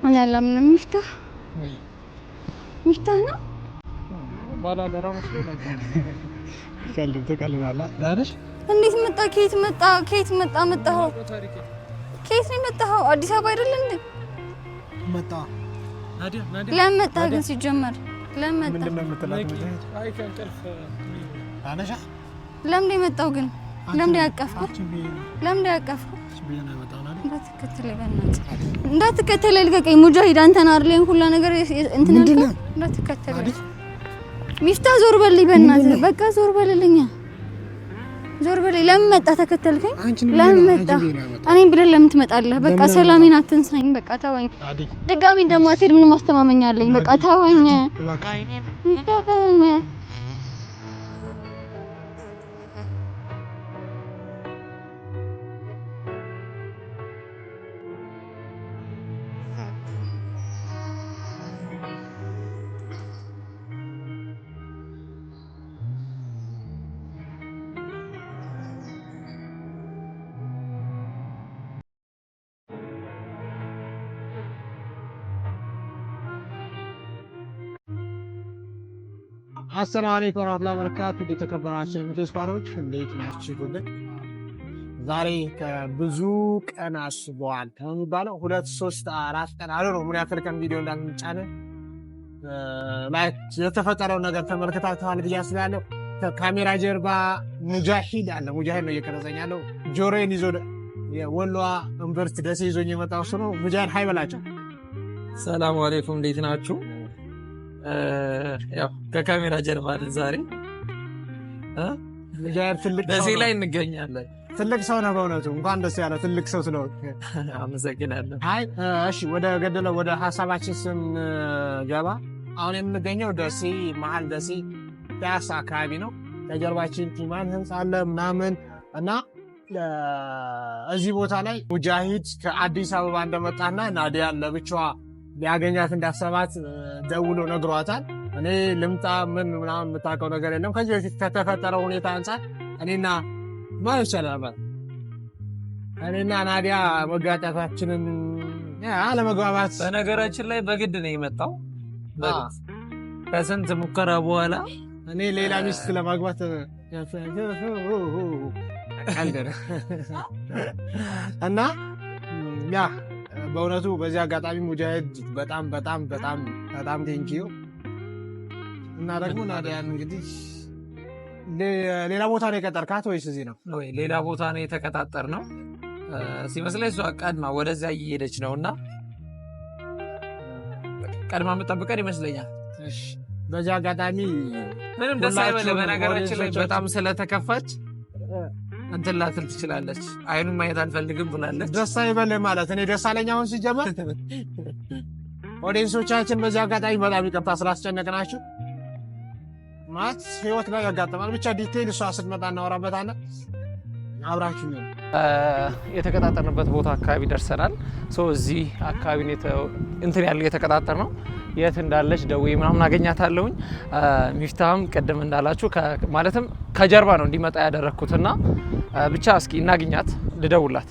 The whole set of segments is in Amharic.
أنا لا من مفتاح ولا درا مسلم كلمتك على لا دارش እንዴት መጣ ከየት መጣው ከየት ነው መጣው አዲስ አበባ አይደል እንዴ መጣ ናዲያ ለምን መጣ ግን ሲጀመር ለምን መጣ ምንድነው የምትላት አይ ከንቀልፍ አነሻ ለምን መጣው ግን ለምን ያቀፈው ቢና መጣው እንዳትከተለ ልቀቀኝ ሙጃሂድ አንተና አይደለም ሁላ ነገር እንትን እንዳትከተለ ሚፍታ ዞር በልኝ በእናትህ በቃ ዞር በልልኛ ዞር በልኝ ለምን መጣ ተከተልከኝ ለምን መጣ እኔን ብለህ ለምን ትመጣለህ በቃ ሰላሜን አትንሳኝ በቃ ተወኝ ድጋሚ እንደማትሄድ ምን ማስተማመኛ አለኝ በቃ ተወኝ السلام عليكم ورحمة الله وبركاته የተከበራችሁ ተስፋሮች እንዴት ናችሁ ሁሉ ዛሬ ከብዙ ቀን አስበዋል ከሚባለው 2 3 4 ቀን አለ ነው ምን ያክል ቀን ቪዲዮ እንዳንጫነ ማለት የተፈጠረው ነገር ተመልክታችኋል ብዬ አስባለሁ ከካሜራ ጀርባ ሙጃሂድ አለ ሙጃሂድ ነው እየቀረጸኝ ያለው ጆሮዬን ይዞ የወሎዋ ዩኒቨርሲቲ ደሴ ይዞኝ የመጣው ሰው ነው ሙጃሂድ ሃይ በላቸው ሰላም አለይኩም እንዴት ናችሁ ያው ከካሜራ ጀርባ ዛሬ ሙጃሂድ ትልቅ ደሴ ላይ እንገኛለን ትልቅ ሰው ነው በእውነቱ እንኳን ደስ ያለ ትልቅ ሰው ስለሆነ አመሰግናለሁ ሃይ እሺ ወደ ገደለው ወደ ሐሳባችን ስም ገባ አሁን የምንገኘው ደሴ መሃል ደሴ ፒያሳ አካባቢ ነው ከጀርባችን ኢማን ህንጻ አለ ምናምን እና እዚህ ቦታ ላይ ሙጃሂድ ከአዲስ አበባ እንደመጣና ናዲያን ለብቻዋ ሊያገኛት እንዳሰባት ደውሎ ነግሯታል እኔ ልምጣ ምን ምናምን የምታውቀው ነገር የለም ከዚህ በፊት ከተፈጠረው ሁኔታ አንፃር እኔና ማለት ይችላል እኔና ናዲያ መጋጨታችንን አለመግባባት በነገራችን ላይ በግድ ነው የመጣው ከስንት ሙከራ በኋላ እኔ ሌላ ሚስት ለማግባት እና ያ በእውነቱ በዚህ አጋጣሚ ሙጃሂድ በጣም ቴንኪዩ እና ደግሞ ናዲያን እንግዲህ ሌላ ቦታ ነው የቀጠርካት ወይስ እዚህ ነው ወይ ሌላ ቦታ ነው የተቀጣጠርነው ሲመስለኝ እሷ ቀድማ ወደዛ እየሄደች ነውና ቀድማ መጠበቀን ይመስለኛል እሺ በዚህ አጋጣሚ ምንም ደስ አይበለም በነገራችን ላይ በጣም ስለተከፋች እንትን ላትል ትችላለች አይኑን ማየት አልፈልግም ብላለች ደስ አይበለም ማለት እኔ ደስ አለኝ አሁን ሲጀመር ኦዲየንሶቻችን በዚህ አጋጣሚ በጣም ይቅርታ ስላስጨነቅናችሁ ማለት ህይወት ላይ ያጋጥማል ብቻ ዲቴይል እሷ ስትመጣ እናወራበታለን አብራችሁ ነው የተቀጣጠርንበት ቦታ አካባቢ ደርሰናል እዚህ አካባቢ እንትን ያለው የተቀጣጠርነው የት እንዳለች ደውዬ ምናምን አገኛታለሁኝ ሚፍታህም ቀደም እንዳላችሁ ማለትም ከጀርባ ነው እንዲመጣ ያደረኩትና ብቻ እስኪ እናግኛት ልደውላት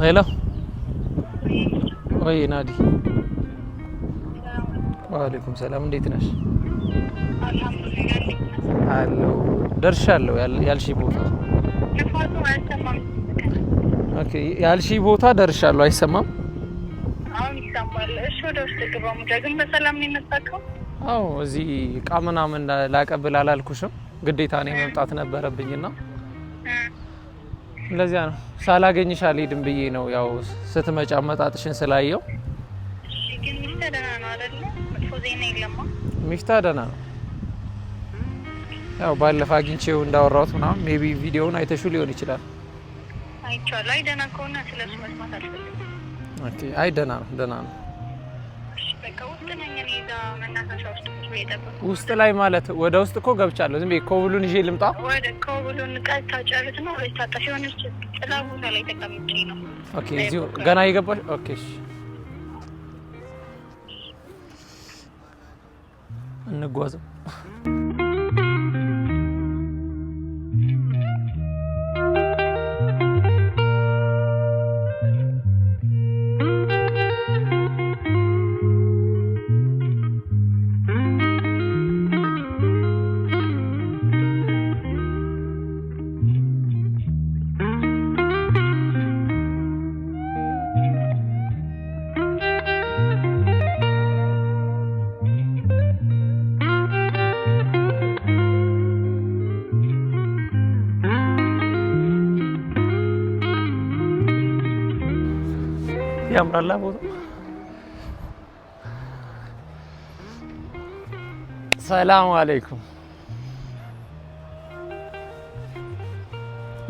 ሄሎ ወይ ናዲ ወአለይኩም ሰላም እንዴት ነሽ አሎ ደርሻለሁ ያልሺ ቦታ ኦኬ ያልሺ ቦታ ደርሻለሁ አይሰማም አሁን ይሰማል እሺ ወደ ውስጥ ግባ ሙጃሂድ በሰላም ነው የመጣከው አዎ እዚህ ቃመና ምን ላቀብል አላልኩሽም ግዴታ ነው መምጣት ነበረብኝና ለዚያ ነው ሳላገኝሽ አልሄድም ብዬ ነው ያው ስትመጪ አመጣጥሽን ስላየው እሺ ግን ሚፍታ ደህና ነው አይደል መጥፎ ዜና የለም ሚፍታ ደህና ነው ያው ባለፈው አግኝቼው እንዳወራሁት ምናምን ሜቢ ቪዲዮውን አይተሽው ሊሆን ይችላል አይቻለሁ አይ ደህና ከሆነ ስለሱ መስማት አልፈልግም ኦኬ አይ ደህና ነው እሺ በቃ ውስጥ ነኝ እኔ እዛ መናፈሻ ውስጥ ውስጥ ላይ ማለት ወደ ውስጥ እኮ ገብቻለሁ ዝም ብዬ ኮብሉን ይዤ ልምጣ ወደ ኮብሉን ቀጥታ ጨርስ ነው ወይስ ታጣሽ ሆነች ጥላ ቦታ ላይ ተቀምጬ ነው ኦኬ እዚሁ ገና ይገባሽ ኦኬ እሺ እንጓዝ። ያምራል ቦታ። ሰላም አለይኩም።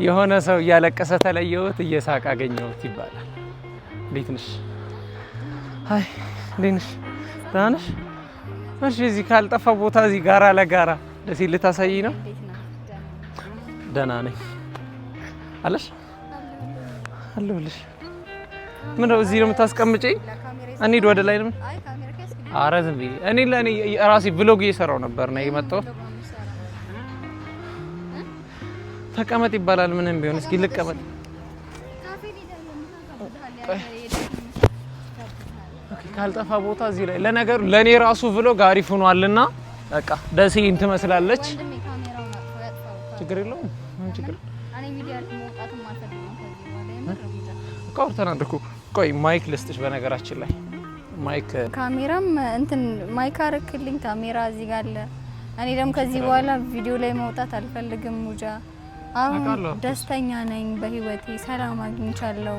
የሆነ ሰው እያለቀሰ ተለየሁት እየሳቀ አገኘሁት ይባላል። እንዴት ነሽ? አይ እንዴት ነሽ? ደህና ነሽ? እሺ እዚህ ካልጠፋ ቦታ እዚህ ጋራ ለጋራ ደስ ልታሳይ ነው። ደህና ነኝ አለሽ? አለሁልሽ። ምን ነው እዚህ ነው የምታስቀምጪኝ? እንሂድ ወደ ላይ ነው። ኧረ ዝም ብዬ እኔ ለኔ ራሴ ብሎግ እየሰራው ነበር ነው የመጣሁት። ተቀመጥ ይባላል ምንም ቢሆን። እስኪ ልቀመጥ። ካልጠፋ ቦታ እዚህ ላይ ለነገሩ ለኔ ራሱ ብሎግ አሪፍ ሆኗልና በቃ ደሴ ትመስላለች። ችግር የለውም። ምን ችግር ካርተናንደኩ ቆይ ማይክ ልስጥሽ። በነገራችን ላይ ማይክ ካሜራም እንትን ማይክ አረክልኝ። ካሜራ እዚህ ጋር አለ። እኔ ደግሞ ከዚህ በኋላ ቪዲዮ ላይ መውጣት አልፈልግም። ሙጃ አሁን ደስተኛ ነኝ በህይወቴ፣ ሰላም አግኝቻለሁ።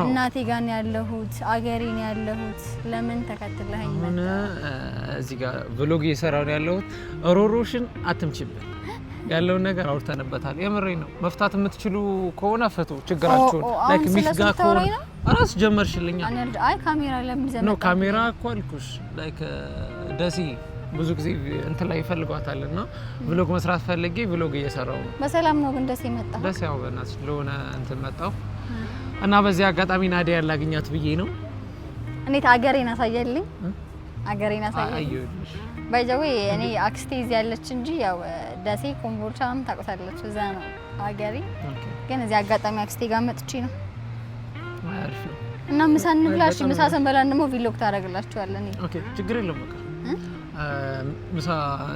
እናቴ ጋር ነው ያለሁት፣ አገሬ ነው ያለሁት። ለምን ተከትለኸኝ መጣ? እዚህ ጋር ቭሎግ እየሰራሁ ነው ያለሁት። ሮሮሽን አትምጪብን። ያለውን ነገር አውርተንበታል። የምሬን ነው። መፍታት የምትችሉ ከሆነ ፈቱ ችግራችሁን። ላይክ ሚስጋ ከሆነ አራስ ጀመርሽልኛ። አይ ካሜራ ለምን ዘመን ነው ካሜራ እኮ አልኩሽ። ላይክ ደሲ ብዙ ጊዜ እንትን ላይ ይፈልጓታልና ቭሎግ መስራት ፈልጌ ቭሎግ እየሰራው ነው። በሰላም ነው ግን ደስ ይመጣ። ደስ ያው በእናትሽ ለሆነ እንትን መጣው እና በዚህ አጋጣሚ ናዲያ ያላግኛት ብዬ ነው። እንዴት አገሬን አሳየልኝ። አገሬን አሳየልኝ። ባይዘዌ እኔ አክስቴ እዚህ ያለች እንጂ ያው ደሴ ኮምቦልቻም ታውቃለች። እዛ ነው አገሬ። ግን እዚህ አጋጣሚ አክስቴ ጋር መጥቼ ነው። አሪፍ ነው። እና ምሳ እንብላሽ። ምሳ ሰንበላን ደግሞ ቪሎግ ታደርግላችኋለን። ኦኬ ችግር የለውም። በቃ ምሳ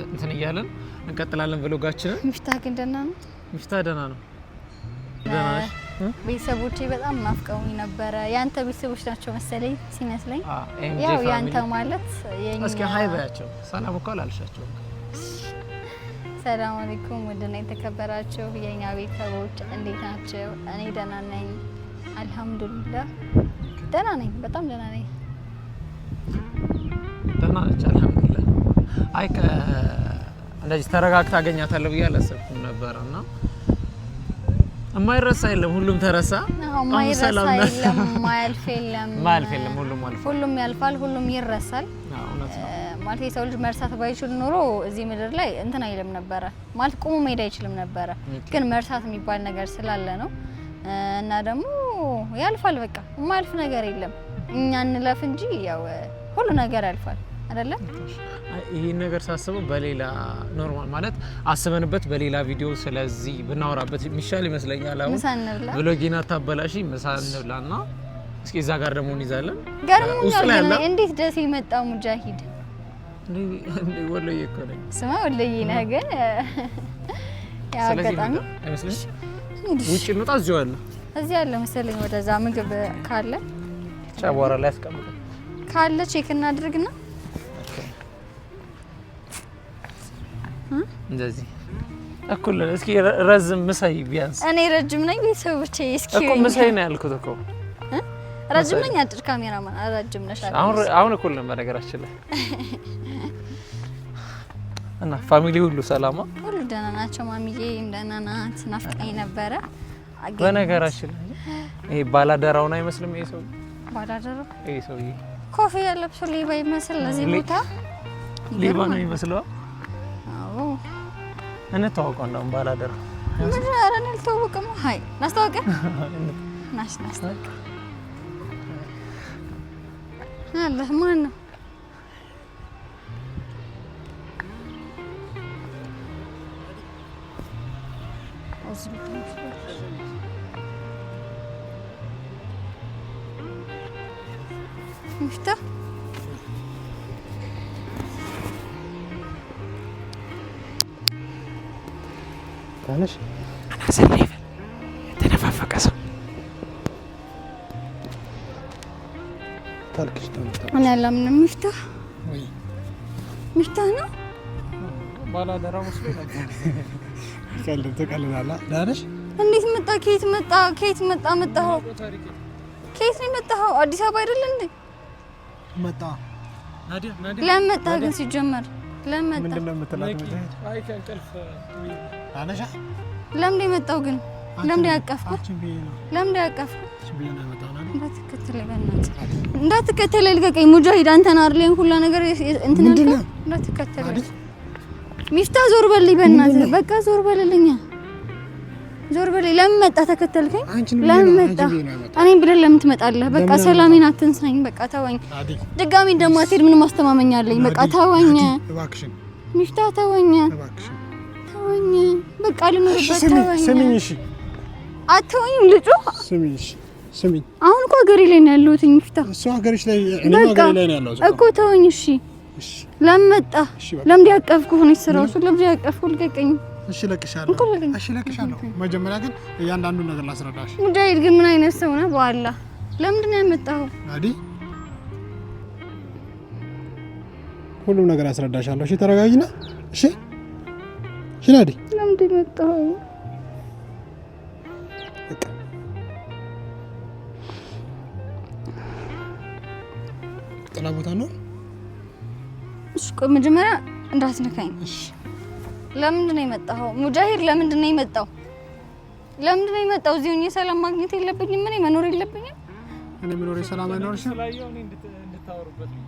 እንትን እያለን እንቀጥላለን ቭሎጋችንን። ሚፍታህ ግን ደህና ነው? ሚፍታህ ደህና ነው። ደህና ነሽ? ቤተሰቦቼ በጣም ናፍቀውኝ ነበረ። ያንተ ቤተሰቦች ናቸው መሰለኝ ሲመስለኝ። ያው ያንተ ማለት የኛ። እስኪ ሃይ ባያቸው። ሰላም እኮ አላልሻቸው። ሰላም አለይኩም ወደና የተከበራችሁ የኛ ቤተሰቦች እንዴት ናቸው? እኔ ደህና ነኝ አልহামዱሊላህ። ደህና ነኝ፣ በጣም ደህና ነኝ። ደህና ነች አልহামዱሊላህ። አይ እንደዚህ ተረጋግታ አገኛታለሁ ብዬ አላሰብኩም ነበርና የማይረሳ የለም፣ ሁሉም ተረሳ። የማይረሳ የለም፣ ማያልፍ የለም፣ ማያልፍ የለም። ሁሉም አልፎ ሁሉም ያልፋል፣ ሁሉም ይረሳል። እውነት ነው ማለት የሰው ልጅ መርሳት ባይችል ኖሮ እዚህ ምድር ላይ እንትን አይልም ነበረ። ማለት ቆሞ መሄድ አይችልም ነበረ። ግን መርሳት የሚባል ነገር ስላለ ነው። እና ደግሞ ያልፋል። በቃ የማያልፍ ነገር የለም። እኛ እንለፍ እንጂ ያው ሁሉ ነገር ያልፋል አይደለ? ይሄን ነገር ሳስበው በሌላ ኖርማል ማለት አስበንበት በሌላ ቪዲዮ ስለዚህ ብናወራበት የሚሻል ይመስለኛል። አሁን ምሳንብላ ብሎጊና ታበላሽ ምሳንብላና እስኪ እዛ ጋር ደግሞ እንይዛለን። ገርሞኛል። እንዴት ደስ ይመጣ ሙጃሂድ እንዴ ወሎዬ እኮ ነኝ። ስማ ወሎዬ ነህ ግን ያው አጋጣሚ አይመስልሽ? ውጪ እንውጣ። እዚህ አለ መሰለኝ ወደዛ ምግብ ካለ ጫቧራ ላይ አስቀምጠን ካለ ቼክ እናድርግና እንደዚህ እኩል እስኪ ረዝም ምሳይ ቢያንስ እኔ ረጅም ነኝ። ቤተሰቦቼ እስኪ እኮ ምሳይ ነው ያልኩት እኮ ረጅም ነኝ። አጭር ካሜራማን ረጅም ነሽ አይደል? አሁን እኩል ነው በነገራችን ላይ። እና ፋሚሊ ሁሉ ሰላማ ሁሉ ደህና ናቸው። ማሚዬ ደህና ናት። ናፍቀኝ ነበረ። በነገራችን ላይ ይሄ ባላደራውን አይመስልም? ይሄ ሰው ባላደራው ይሄ ሰውዬ ኮፍያ ለብሶ ሌባ ይመስል ለዚህ ቦታ ሌባ ነው የሚመስለው። አዎ እንተዋወቀው እንደውም ባላደራው ምን አረን ልተዋወቀው። ሃይ ናስተዋወቀ ናስተዋወቀ አለ ማን ነው? እዚህ ቤት ሚፍታህ ታነሽ አናሰለፈ ተነፋፈቀ ሰው ታልክሽ ተመጣ እኔ አላምንም። ሚፍታህ ነው ባላደራ መስሎኝ ነበር። ቀልድ ተቀልላላ ዳነሽ እንዴት መጣ? ከየት መጣ? ከየት መጣ? መጣኸው? ከየት ነው የመጣኸው? አዲስ አበባ አይደል እንዴ? መጣ ናዲያ ለምን መጣ ግን? ሲጀመር ለምን መጣ? ምንድነው የምትላት? አይ ከእንቅልፍ ዳነሽ ለምን የመጣው ግን? ለምን ያቀፍኩ? ለምን ያቀፍኩ? እንዳትከተለኝ ልቀቀኝ። ሙጃሂድ አንተን አይደል ሁላ ነገር እንትን ያልከው? እንዳትከተለኝ ሚፍታህ ዞር በልኝ በእናትህ። በቃ ዞር በልልኝ፣ ዞር በልኝ። ለምን መጣ? ተከተልከኝ? ለምን መጣ? እኔን ብለህ ለምን ትመጣለህ? በቃ ሰላሜን አትንሳኝ። በቃ ተወኝ። ድጋሚ እንደማትሄድ ምን ማስተማመኛ አለኝ? በቃ ተወኝ እባክሽን ሚፍታህ፣ ተወኝ፣ እባክሽን ተወኝ። በቃ ልኖርበት፣ ተወኝ። ስሚኝ፣ እሺ አትወኝም ልጩ። ስሚኝ፣ እሺ ስሚኝ። አሁን እኮ ሀገሬ ላይ ነው ያለሁት ሚፍታህ። እሱ ሀገርሽ ላይ እኔ ሀገሬ ላይ ነው ያለሁት እኮ ተወኝ። እሺ ለምን መጣ? ለምን ያቀፍኩህ? ነው ስራው። ለምን ያቀፍኩህ? ልቀቀኝ። እሺ ለቅሻለሁ። እሺ ለቅሻለሁ። መጀመሪያ ግን እያንዳንዱን ነገር ላስረዳሽ። ሙጃሂድ ግን ምን አይነት ሰው ነህ? በኋላ ለምንድን ነው ያመጣኸው? ናዲ ሁሉም ነገር አስረዳሻለሁ። እሺ ተረጋጊና። እሺ እሺ ናዲ ለምንድን ነው የመጣኸው? ጥላ ቦታ ነው። እሺ ቆይ መጀመሪያ እንዳትነካኝ። እሺ ለምንድን ነው የመጣኸው? ሙጃሂድ ለምንድን ነው የመጣው? ለምንድን ነው የመጣው? እዚሁ እኔ ሰላም ማግኘት የለብኝም? እኔ መኖር የለብኝም? እኔ መኖር ሰላም አይኖርሽም? ስላየው እኔ እንድታወሩበት ነው።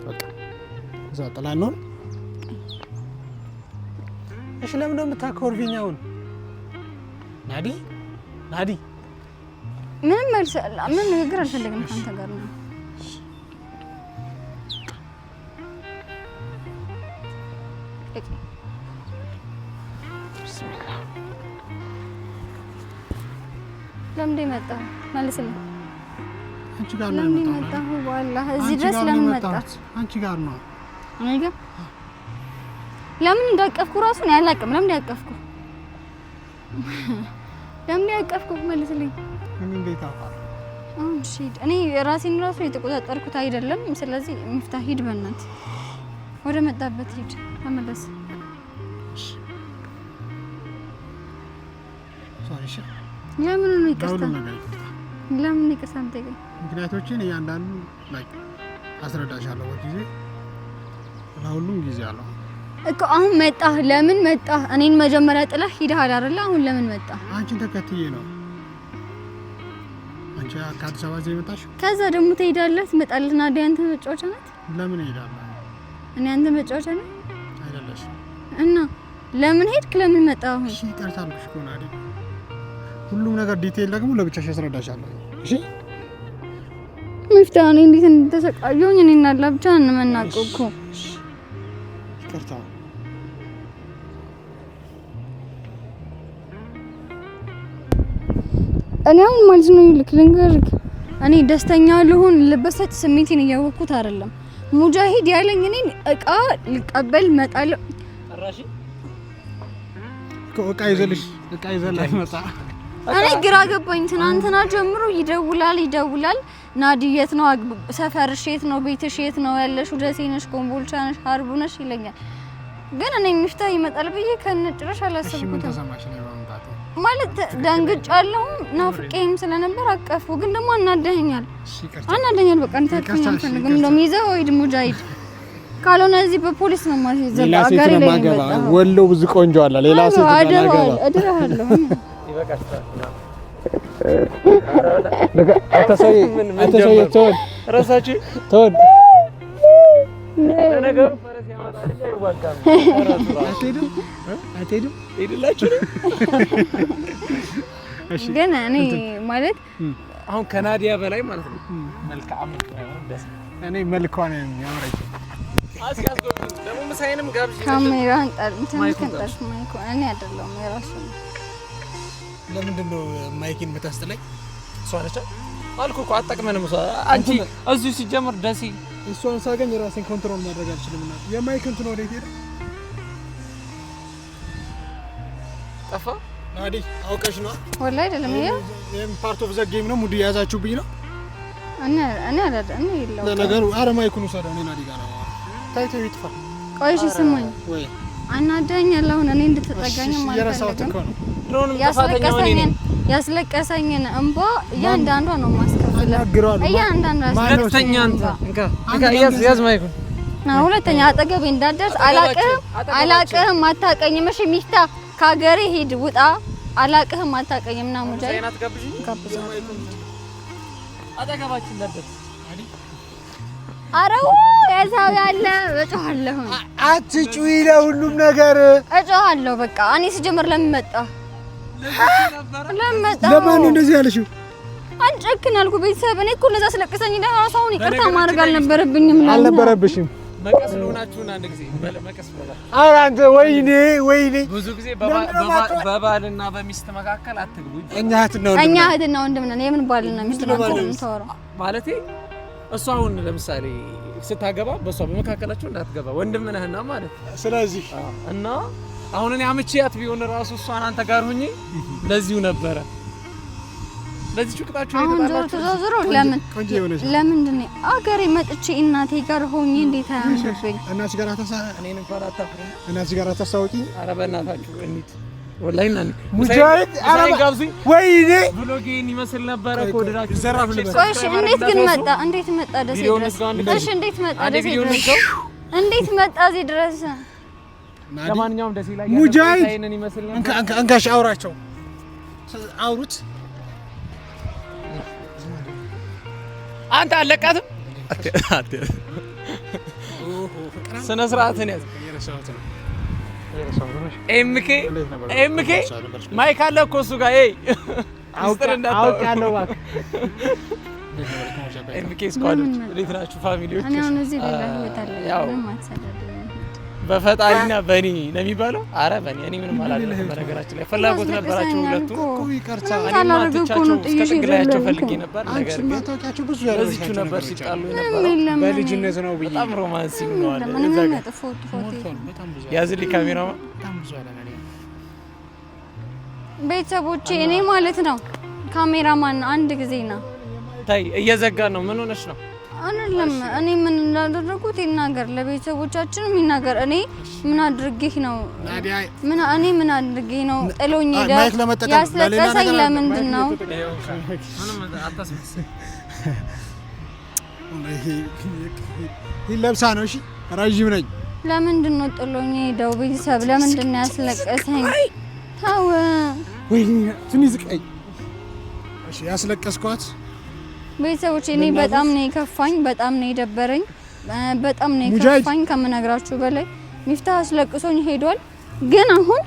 በቃ እዛ ጥላ ነው። እሺ ለምን ነው የምታኮርፊኝ አሁን? ናዲ ናዲ ምንም መልስ ምን ንግግር አልፈልግም ካንተ ጋር ነው። ለምን መጣህ? መልስልኝ። አንቺ ጋር ነው የመጣሁ። والله እዚህ ድረስ ለምን መጣህ? አንቺ ጋር ነው። እኔ ጋር ለምን እንዳቀፍኩ ራሱን ያላቅም። ለምን ያቀፍኩ? ለምን ያቀፍኩ? መልስልኝ። ምን እንዴት አውቃለሁ? እሺ እኔ ራሴን ራሱ የተቆጣጠርኩት አይደለም። ስለዚህ ሚፍታህ ሂድ፣ በእናትህ ወደ መጣበት ሂድ፣ ተመለስ። ሶሪ። ለምን ነው ይቅርታ? ለምን ይቅርታ ጠይቀኝ? ምክንያቶችን እያንዳንዱ ላይ አስረዳሻለሁ። በጊዜ ለሁሉም ጊዜ አለው እኮ። አሁን መጣህ። ለምን መጣህ? እኔን መጀመሪያ ጥለህ ሂደሃል አይደል? አሁን ለምን መጣህ? አንቺን ተከትዬ ነው። አንቺ ከአዲስ አበባ እዚህ መጣሽ። ከዛ ደግሞ ትሄዳለህ፣ ትመጣለህ። ናዲ አንተ መጫወቻ ናት። ለምን እሄዳለሁ? እኔ አንተ መጫወቻ ነኝ አይደለሽ? እና ለምን ሄድክ? ለምን መጣህ? አሁን እሺ ይቅርታልሽ እኮ ናዲ። ሁሉም ነገር ዲቴል ደግሞ ለብቻሽ አስረዳሻለሁ። እሺ ሚፍታህ፣ እኔ እንዴት እንደተሰቃየሁኝ እኔና አላህ ብቻ ነን የምናውቀው እኮ። ይቅርታ። እኔ አሁን ማለት ነው ልንገርህ፣ እኔ ደስተኛ ልሆን ልበሰጥ ስሜቴን እያወቅኩት አይደለም። ሙጃሂድ ያለኝ እኔን እቃ ልቀበል እመጣለሁ። ጠራሽ እቃ ይዘልሽ መጣ። እኔ ግራ ገባኝ። ትናንትና ጀምሮ ይደውላል። ናዲ የት ነው ሰፈርሽ? የት ነው ቤትሽ? የት ነው ያለሽው? ደሴ ነሽ? ኮምቦልቻ ነሽ? ሀርቡ ነሽ ይለኛል። ግን እኔ ሚፍታህ ይመጣል ብዬ ከነጭራሽ አላሰብኩትም። ማለት ደንግጫለሁ። ናፍቄም ስለነበር አቀፉ። ግን ደግሞ አናደኸኛል። በቃ እንታከኝ አልፈልግም። እንደውም ይዘው ሂድ ሙጃሂድ፣ ካልሆነ እዚህ በፖሊስ ነው ማለት አጋሪ ላይ ነው። ወሎ ብዙ ቆንጆ አለ። ሌላ ሴት ማገባ እድራለሁ። ግን እኔ ማለት አሁን ከናዲያ በላይ ማለት ነው መልካም እኔ መልኳ ነው የሚያምረኝ። አስያዝጎብኝ ደግሞ ምሳዬንም ጋብዥ ካሜራን እንትን ከንጠሽ ማይኩ እኔ አይደለም የራሱ ለምንድን ነው ማይኪን የምታስጥለኝ? እሷ ነች አልኩ እኮ አጠቅመንም እሷ አንቺ እዚሁ ሲጀምር ደስ እሷን ሳገኝ ራሴን ኮንትሮል ማድረግ አልችልም። እና የማይክ እንትን ወዴት ሄደ? ጠፋ ናዲ አውቀሽ ነው ወላሂ አይደለም ይሄም ፓርት ኦፍ ዘ ጌም ነው። ሙድ ያዛችሁብኝ ነው እኔ አይደለም ይለው ለነገሩ አረ ማይኩን ወሰደ። እኔ ናዲ ጋር ነው ታይቶ ይጥፋ። ቆይሽ ስማኝ ወይ አናዳኛል። አሁን እኔ እንድትጠጋኝ ማለት ነው። ያስለቀሰኝን እንባ እያንዳንዷ ነው ማስከፍለው። እያንዳንዷ ሁለተኛ እንካ ያዝ ማይኩን ሁለተኛ አጠገቤ እንዳትደርስ። አላቅህም አታውቀኝም። እሺ ሚፍታ ከሀገሬ ሂድ ውጣ። አላቅህም አታውቀኝም ና ሙጃ ጋብዛ አጠገባችን እንዳትደርስ። አረው ያዛው ያለ እጮሃለሁ። አትጩይ ለሁሉም ነገር እጮሃለሁ። በቃ እኔ ስጀምር ለምን መጣ ለማን ነው እንደዚህ ያለሽው? አንጨክን አልኩ ቤተሰብ። እኔ እኮ ለዛ ስለቀሰኝ ራሱ አሁን ይቅርታ ማድረግ አልነበረብኝም። አልነበረብሽም። መቀስ ለሆናችሁና አንድ ጊዜ መቀስ በላ ኧረ አንተ ወይኔ ብዙ ጊዜ በባልና በሚስት መካከል አትግቡ። እኛ እህትና ወንድም ነን። የምን ባልና ሚስት ነው የምታወራው? ማለቴ እሷ አሁን ለምሳሌ ስታገባ በሷ በመካከላችሁ እንዳትገባ ወንድም ነህና ማለት ስለዚህ እና አሁን እኔ አምጪያት ቢሆን ራሱ እሷን አንተ ጋር ሆኜ ለዚሁ ነበረ ለዚህ ጭቅጣችሁ ተዛዝሮ ለምንድን ነው አገሬ መጥቼ እናቴ ጋር ሆኜ እንዴት አያምርብኝ? እናቴ ጋር እኔን እንኳን አታፍሩም? እናቴ ጋር አታሳውቂ? ኧረ በእናታችሁ እንዴ ወላሂ እና ሙጃሂድ ወይኔ ብሎጌን ይመስል ነበረ ኮድራችሁ ዘራፍ ልበስ። እሺ እንዴት መጣ ደስ ይድረስ? እሺ እንዴት መጣ ደስ ይድረስ? እንዴት መጣ እዚህ ድረስ? ለማንኛውም ደስ ይላል። ሙጃሂድ ይሄንን ይመስል ነበር። አንካሽ አውራቸው አውሩት። አንተ አለቃትም ስነ ስርዓትን ያዝ። ኤምኬ ማይክ አለ እኮ እሱ ጋር አውቃለሁ እባክህ። ኤምኬ ስኳዶች እንዴት ናችሁ ፋሚሊዎች? እኔ አሁን እዚህ ሌላ ህይወት አለ ለማትሰደድ በፈጣሪና በእኔ ነው የሚባለው። ኧረ በእኔ እኔ ምንም አላደረኩም። በነገራችን ላይ ፍላጎት ነበራቸው ሁለቱ እኮ ይቀርታ ታላላችሁ እስከ ጥግላያቸው ፈልጌ ነበር። ነገር ግን ታውቂያቸው ብዙ ለዚቹ ነበር ሲጣሉ የነበረው። በልጅነት ነው ብዬ በጣም ሮማንቲክ ነው አለ እዛ ጋር ያዝልኝ ካሜራማን። ቤተሰቦቼ እኔ ማለት ነው ካሜራማን አንድ ጊዜ ነው ታይ እየዘጋን ነው። ምን ሆነሽ ነው? አይደለም እኔ ምን እንዳደረኩት ይናገር፣ ለቤተሰቦቻችን ይናገር። እኔ ምን አድርጌህ ነው ምን አድርጌህ ነው ጥሎኝ ሄደ? ያስለቀሰኝ ለምንድን ነው? ይለብሳ ነው። እሺ ረጅም ነኝ። ለምንድን ነው ጥሎኝ ሄደው? ቤተሰብ ለምንድን ነው ያስለቀሰኝ? ታው ወይ ትንሽ ዝቀኝ። እሺ ያስለቀስኳት ቤተሰቦቼ እኔ በጣም ነው የከፋኝ፣ በጣም ነው የደበረኝ፣ በጣም ነው የከፋኝ ከምነግራችሁ በላይ። ሚፍታህ አስለቅሶኝ ሄዷል። ግን አሁን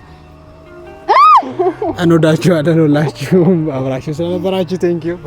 እንወዳችኋለን ሁላችሁም አብራችሁ ስለነበራችሁ ቴንኪው።